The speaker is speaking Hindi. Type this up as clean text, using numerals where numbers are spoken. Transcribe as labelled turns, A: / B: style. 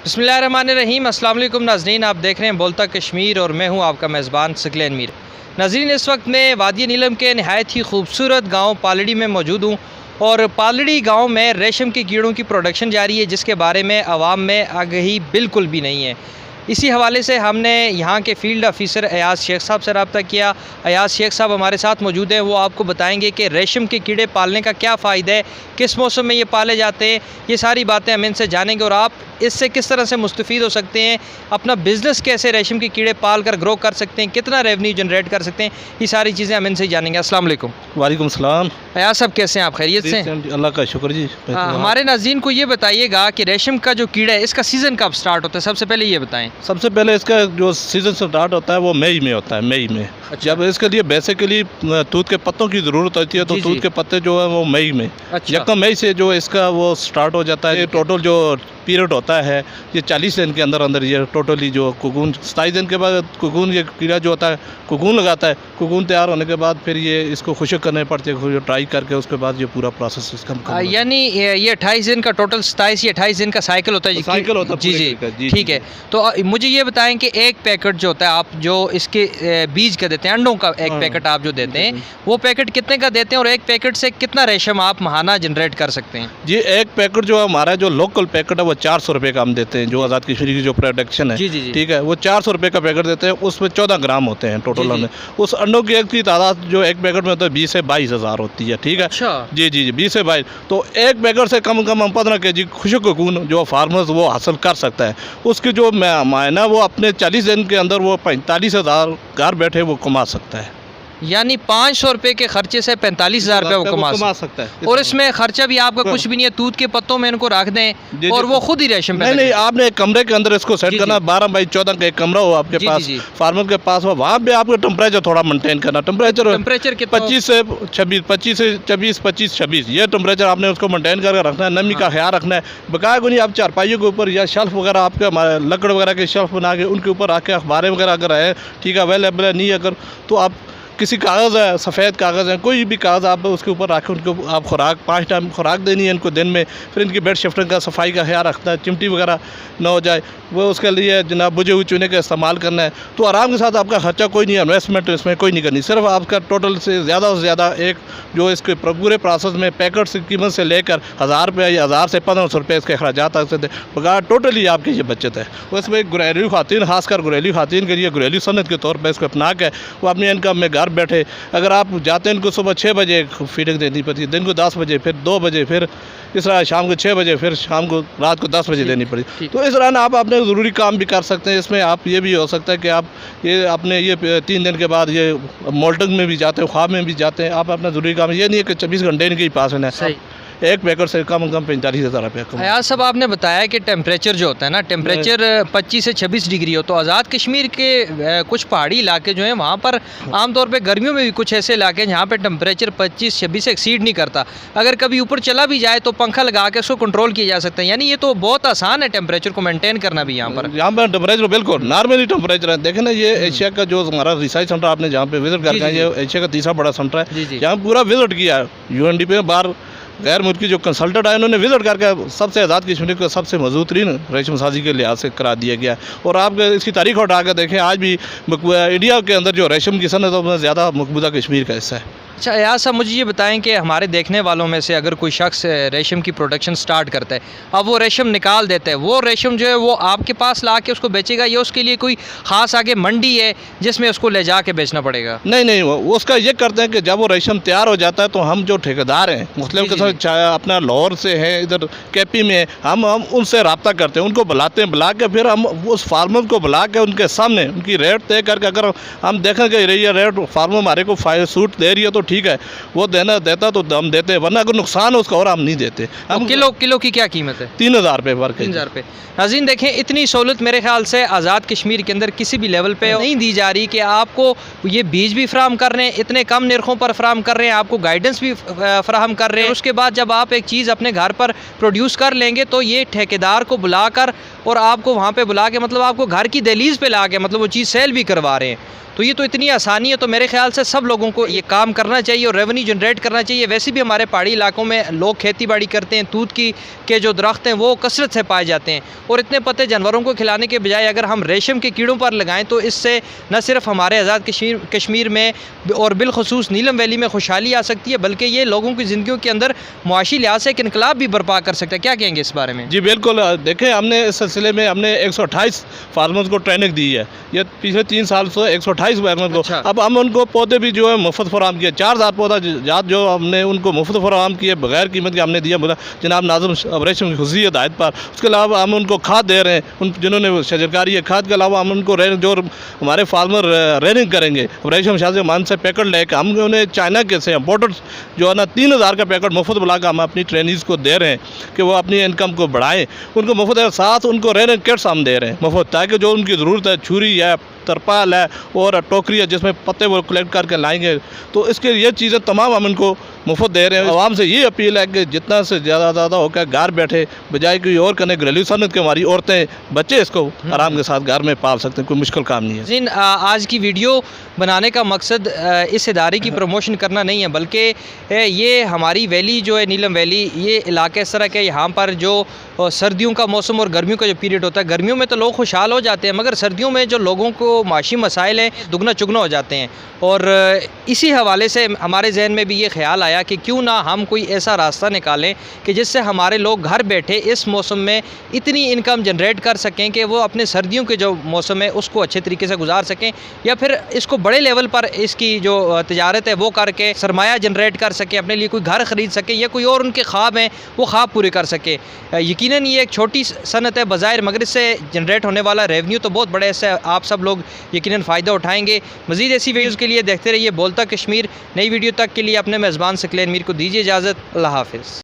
A: बिस्मिल्लाहिर्रहमानिर्रहीम। अस्सलाम वालेकुम नाज़रीन, आप देख रहे हैं बोलता कश्मीर और मैं हूं आपका मेज़बान सकलैन मीर। नाज़रीन, इस वक्त मैं वादी नीलम के नहायत ही खूबसूरत गांव पालड़ी में मौजूद हूं और पालड़ी गांव में रेशम के कीड़ों की प्रोडक्शन जारी है, जिसके बारे में आवाम में आगही बिल्कुल भी नहीं है। इसी हवाले से हमने यहाँ के फील्ड ऑफिसर अयाज़ शेख साहब से रब्ता किया। अयाज़ शेख साहब हमारे साथ मौजूद हैं, वो आपको बताएंगे कि रेशम के कीड़े पालने का क्या फ़ायदा है, किस मौसम में ये पाले जाते हैं, ये सारी बातें हम इनसे जानेंगे और आप इससे किस तरह से मुस्तफ़ीद हो सकते हैं, अपना बिज़नेस कैसे रेशम के कीड़े पाल कर ग्रो कर सकते हैं, कितना रेवन्यू जनरेट कर सकते हैं, ये सारी चीज़ें हम इनसे जानेंगे। अस्सलाम वालेकुम।
B: वालेकुम सलाम।
A: अयाज़ साहब कैसे हैं आप, खैरियत से?
B: अल्लाह का शुक्र जी।
A: हमारे नाज़रीन को ये बताइएगा कि रेशम का जो कीड़ा है इसका सीज़न कब स्टार्ट होता है, सबसे पहले ये बताएँ।
B: सबसे पहले इसका जो सीज़न स्टार्ट होता है वो मई में होता है, मई में।
A: अच्छा।
B: जब इसके लिए बेसिकली तूत के पत्तों की ज़रूरत होती है तो तूत के पत्ते जो है वो मई में।
A: अच्छा।
B: यकम मई से जो इसका वो स्टार्ट हो जाता है। ये टोटल जो पीरियड होता है ये 40 दिन के अंदर अंदर ये टोटली जो कुकून 27 दिन के बाद कुकून ये कीड़ा जो होता है कुकून लगाता है। कुकून तैयार होने के बाद फिर ये इसको खुशक करने पड़ते हैं, ट्राई करके उसके बाद ये पूरा प्रोसेस इसका
A: यानी ये 28 दिन का टोटल 27 या 28 दिन का साइकिल होता है।
B: साइकिल होता है।
A: जी, ठीक है। तो मुझे ये बताएं कि एक पैकेट जो होता है आप जो इसके बीज का देते हैं, अंडों का एक पैकेट आप जो देते हैं, वो पैकेट कितने का देते हैं और एक पैकेट से कितना रेशम आप माहाना जनरेट कर सकते हैं?
B: जी, एक पैकेट जो हमारा जो लोकल पैकेट है वो 400 रुपये का हम देते हैं। जो आज़ाद कश्मीर की जो प्रोडक्शन है,
A: जी।
B: ठीक है, वो 400 रुपये का पैकेट देते हैं। उसमें 14 ग्राम होते हैं टोटल हमें। उस अंडों की एक की तादाद जो एक पैकेट में होता है 20 से 22 हज़ार होती है, ठीक है।
A: अच्छा।
B: जी 20 से 22। तो एक पैकेट से कम हम 15 kg खुशक कुकून जो फार्मर्स वो हासिल कर सकता है। उसकी जो मायना वो अपने 40 दिन के अंदर वो 45,000 घर बैठे वो कमा सकता है।
A: यानी 500 रुपये के खर्चे से 45,000 रुपये वो कमा सकता है। और इसमें खर्चा भी आपका कुछ भी नहीं है, दूध के पत्तों में इनको रख दें और वो खुद ही रेशम
B: नहीं, आपने एक कमरे के अंदर इसको सेट करना। 12 बाई 14 का एक कमरा हो आपके पास, फार्मर के पास हो, वहाँ पे आपको टेम्परेचर थोड़ा मेंटेन करना। टेम्परेचर 25 से 26 ये टेम्परेचर आपने उसको मेंटेन करके रखना है। नमी का ख्याल रखना है। बकाया को नहीं, आप चारपाइयों के ऊपर या शेल्फ वगैरह आपके लकड़ वगैरह के शेल्फ बना के उनके ऊपर रख के अखबारें वगैरह अगर है, ठीक है, अवेलेबल है, नहीं अगर तो आप किसी कागज़ है, सफ़ेद कागज़ है, कोई भी कागज़ आप उसके ऊपर रखें। उनको आप खुराक 5 टाइम खुराक देनी है इनको दिन में। फिर इनकी बेड शिफ्टिंग का सफाई का ख्याल रखना है, चिमटी वगैरह ना हो जाए, वो उसके लिए जनाब बुझे हुए चूने का इस्तेमाल करना है। तो आराम के साथ आपका खर्चा कोई नहीं है, इन्वेस्टमेंट इसमें कोई नहीं करनी। सिर्फ आपका टोटल से ज़्यादा एक जो इसके पूरे प्रोसेस में पैकेट की कीमत से लेकर 1000 रुपये या 1000 से 1500 रुपये इसके अखराजात आ सकते हैं। बगैर टोटली आपकी ये बचत है। उसमें घरेलू खातून, खासकर घरेलू खातून के लिए घरेलू सनत के तौर पर इसको अपना के वो अपनी इनकम में घर बैठे, अगर आप जाते हैं इनको सुबह 6 बजे फीडिंग देनी पड़ती है, दिन को 10 बजे, फिर 2 बजे, फिर इस तरह शाम को 6 बजे, फिर शाम को रात को 10 बजे देनी पड़ती। तो इस तरह आप अपने ज़रूरी काम भी कर सकते हैं। इसमें आप ये भी हो सकता है कि आप ये अपने ये 3 दिन के बाद ये मोल्टिंग में भी जाते हैं, ख्वाब में भी जाते हैं। आप अपना ज़रूरी काम, ये नहीं है कि 24 घंटे इनके पास है। एक पैकेट से कम 45,000 रुपये।
A: अयाज़ साहब, आपने बताया कि टेम्परेचर जो होता है ना, टेम्परेचर 25 से 26 डिग्री हो, तो आज़ाद कश्मीर के कुछ पहाड़ी इलाके जो हैं वहाँ पर आमतौर पे गर्मियों में भी कुछ ऐसे इलाके हैं जहाँ पे टेम्परेचर 25-26 से एक्सीड नहीं करता। अगर कभी ऊपर चला भी जाए तो पंखा लगा के उसको कंट्रोल किया जा सकता है। यानी ये तो बहुत आसान है टेम्परेचर को मेनटेन करना भी यहाँ पर
B: टेम्परेचर बिल्कुल नॉर्मली टेम्परेचर है। देखें ना, ये एशिया का जो हमारा रिसर्च सेंटर आपने जहाँ पे विजिट करके ये एशिया का तीसरा बड़ा सेंटर है, यहाँ पूरा विजिट किया UNDP में। बार गैर मुल्की जो कंसल्टेंट आए उन्होंने विजिट करके सबसे आज़ाद कश्मीर को सबसे मजबूत तरीन रेशम साजी के लिहाज से करा दिया गया। और आप इसकी तारीख उठा कर देखें, आज भी इंडिया के अंदर जो रेशम की सनत है उसमें ज़्यादा मकबूजा कश्मीर का हिस्सा है।
A: अच्छा अयाज़ साहब, मुझे ये बताएं कि हमारे देखने वालों में से अगर कोई शख्स रेशम की प्रोडक्शन स्टार्ट करता है, अब वो रेशम निकाल देता है, वो रेशम जो है वो आपके पास ला के उसको बेचेगा या उसके लिए कोई ख़ास आगे मंडी है जिसमें उसको ले जा के बेचना पड़ेगा?
B: नहीं, वो उसका ये करते हैं कि जब वो रेशम तैयार हो जाता है तो हम जो ठेकेदार हैं मुख्तलिफ किस्म अपना लाहौर से हैं, इधर केपी में, हम उनसे रब्ता करते हैं, उनको बुलाते हैं। बुला के फिर हम उस फार्मर को बुला के उनके सामने उनकी रेट तय करके अगर हम देखें कि ये रेट फार्मर हमारे को सूट दे रही है तो ठीक है, वो देता तो हम देते हैं, वरना अगर नुकसान हो उसका और हम नहीं देते। हम
A: किलो की क्या कीमत है?
B: 3,000 रुपये पर।
A: 3,000 रुपये। नाज़रीन देखें, इतनी सहूलत मेरे ख्याल से आज़ाद कश्मीर के अंदर किसी भी लेवल पे नहीं दी जा रही कि आपको ये बीज भी फराहम कर रहे हैं, इतने कम निर्खों पर फराहम कर रहे हैं, आपको गाइडेंस भी फराहम कर रहे हैं। उसके बाद जब आप एक चीज़ अपने घर पर प्रोड्यूस कर लेंगे तो ये ठेकेदार को बुलाकर और आपको वहाँ पे बुला के मतलब आपको घर की दहलीज़ पे ला के मतलब वो चीज़ सेल भी करवा रहे हैं। तो ये तो इतनी आसानी है, तो मेरे ख्याल से सब लोगों को ये काम करना चाहिए और रेवेन्यू जनरेट करना चाहिए। वैसे भी हमारे पहाड़ी इलाकों में लोग खेती बाड़ी करते हैं, तूत के जो दरख्त हैं वो कसरत से पाए जाते हैं, और इतने पत्ते जानवरों को खिलाने के बजाय अगर हम रेशम के कीड़ों पर लगाएं तो इससे न सिर्फ हमारे आज़ाद कश्मीर में और बिलखसूस नीलम वैली में खुशहाली आ सकती है, बल्कि ये लोगों की ज़िंदगियों के अंदर मुआशी लिहाज से एक इनकलाब भी बर्पा कर सकता है। क्या कहेंगे इस बारे में?
B: जी बिल्कुल, देखें हमने इस सिलसिले में हमने 128 फार्मर्स को ट्रेनिंग दी है, ये पिछले 3 साल से 128 फार्मर्स को।
A: अच्छा।
B: अब हम उनको पौधे भी जो है मुफ्त फराम किए, 4000 पौधा जात जो हमने उनको मुफ्त फराम किए, बगैर कीमत के हमने दिया जनाब नाज़िम रेशम की खुशी हिदायत पर। उसके अलावा हम उनको खाद दे रहे हैं, उन जिन्होंने शजरकारी है, खाद के अलावा हम उनको जो हमारे फार्मर रेनिंग करेंगे रेशम शाह मान से पैकेट लेकर हम उन्हें चाइना के से इम्पोर्टर्स जो है ना 3000 का पैकेट मुफ्त बुलाकर हम अपनी ट्रेनिज़ को दे रहे हैं कि वो अपनी इनकम को बढ़ाएं। उनको मुफ्त है, साथ उनको रेनिंग किट्स हम दे रहे हैं मुफ्त, ताकि जो उनकी ज़रूरत है, छुरी है, तरपाल है और टोकरी है जिसमें पत्ते वो कलेक्ट करके लाएंगे, तो इसके ये चीज़ें तमाम हम इनको मुफ्त दे रहे हैं। आवाम से ये अपील है कि जितना से ज़्यादा होकर घर बैठे बजाय कोई और करने, घरेलू सनत के हमारी औरतें बच्चे इसको आराम के साथ घर में पाल सकते हैं, कोई मुश्किल काम नहीं है।
A: आज की वीडियो बनाने का मकसद इस इदारे की प्रमोशन करना नहीं है, बल्कि ये हमारी वैली जो है नीलम वैली, ये इलाके इस तरह के यहाँ पर जो सर्दियों का मौसम और गर्मियों का जो पीरियड होता है, गर्मियों में तो लोग खुशहाल हो जाते हैं, मगर सर्दियों में जो लोगों को माशी मसाइल हैं दुगना चुगना हो जाते हैं। और इसी हवाले से हमारे जहन में भी ये ख्याल आया कि क्यों ना हम कोई ऐसा रास्ता निकालें कि जिससे हमारे लोग घर बैठे इस मौसम में इतनी इनकम जनरेट कर सकें कि वो अपने सर्दियों के जो मौसम है उसको अच्छे तरीके से गुजार सकें, या फिर इसको बड़े लेवल पर इसकी जो तिजारत है वो करके सरमाया जनरेट कर सकें, अपने लिए कोई घर ख़रीद सकें, या कोई और उनके ख्वाब हैं वो ख्वाब पूरे कर सकें। यकीनन ये एक छोटी सनत है बज़ाहिर, मगर इससे जनरेट होने वाला रेवेन्यू तो बहुत बड़ा है, इससे आप सब लोग यकीनन फ़ायदा उठाएंगे। मज़ीद ऐसी वीडियोज़ के लिए देखते रहिए बोलता कश्मीर। नई वीडियो तक के लिए अपने मेज़बान सकलैन मीर को दीजिए इजाज़त। अल्लाह हाफ़िज़।